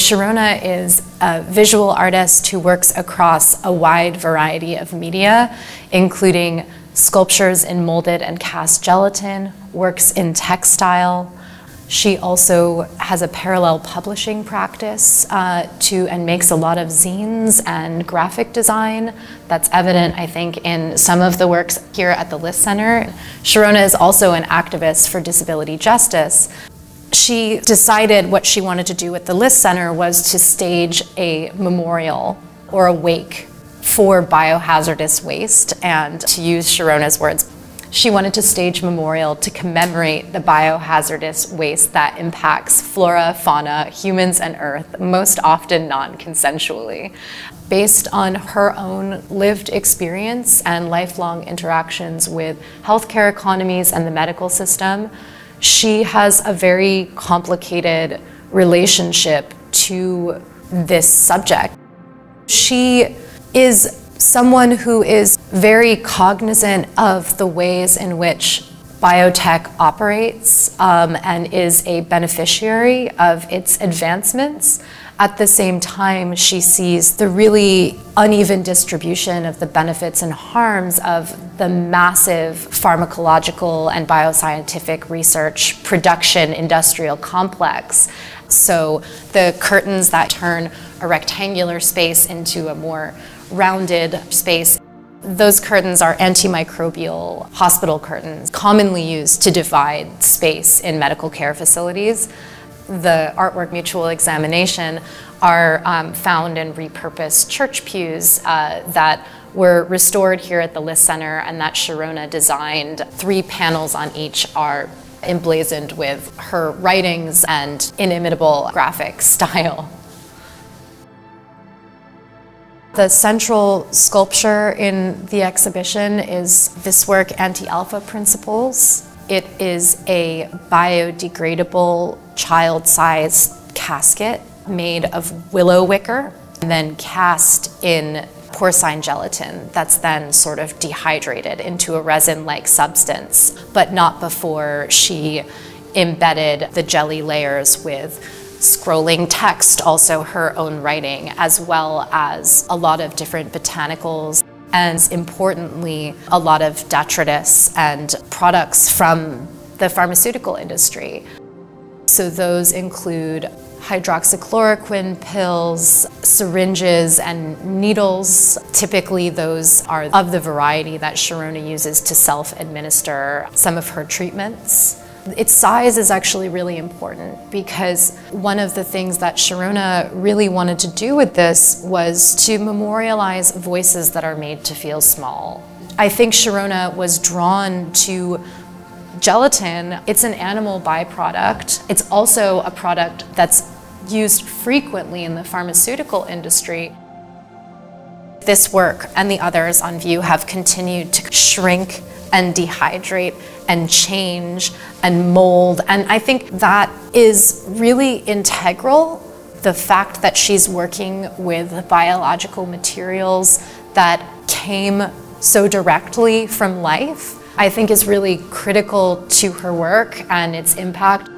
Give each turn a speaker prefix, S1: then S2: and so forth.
S1: Sharona is a visual artist who works across a wide variety of media, including sculptures in molded and cast gelatin, works in textile. She also has a parallel publishing practice and makes a lot of zines and graphic design. That's evident, I think, in some of the works here at the List Center. Sharona is also an activist for disability justice. She decided what she wanted to do at the List Center was to stage a memorial or a wake for biohazardous waste, and to use Sharona's words, she wanted to stage a memorial to commemorate the biohazardous waste that impacts flora, fauna, humans, and Earth, most often non-consensually. Based on her own lived experience and lifelong interactions with healthcare economies and the medical system, she has a very complicated relationship to this subject. She is someone who is very cognizant of the ways in which biotech operates and is a beneficiary of its advancements. At the same time, she sees the really uneven distribution of the benefits and harms of the massive pharmacological and bioscientific research production industrial complex. So the curtains that turn a rectangular space into a more rounded space, those curtains are antimicrobial hospital curtains, commonly used to divide space in medical care facilities. The artwork Mutual Examination are found in repurposed church pews that were restored here at the List Center and that Sharona designed. 3 panels on each are emblazoned with her writings and inimitable graphic style. The central sculpture in the exhibition is this work, Anti-Alpha Principles. It is a biodegradable child-sized casket made of willow wicker and then cast in porcine gelatin that's then sort of dehydrated into a resin-like substance, but not before she embedded the jelly layers with scrolling text, also her own writing, as well as a lot of different botanicals, and importantly, a lot of detritus and products from the pharmaceutical industry. So those include hydroxychloroquine pills, syringes, and needles. Typically, those are of the variety that Sharona uses to self-administer some of her treatments. Its size is actually really important because one of the things that Sharona really wanted to do with this was to memorialize voices that are made to feel small. I think Sharona was drawn to gelatin. It's an animal byproduct. It's also a product that's used frequently in the pharmaceutical industry. This work and the others on view have continued to shrink and dehydrate and change and mold. And I think that is really integral. The fact that she's working with biological materials that came so directly from life, I think is really critical to her work and its impact.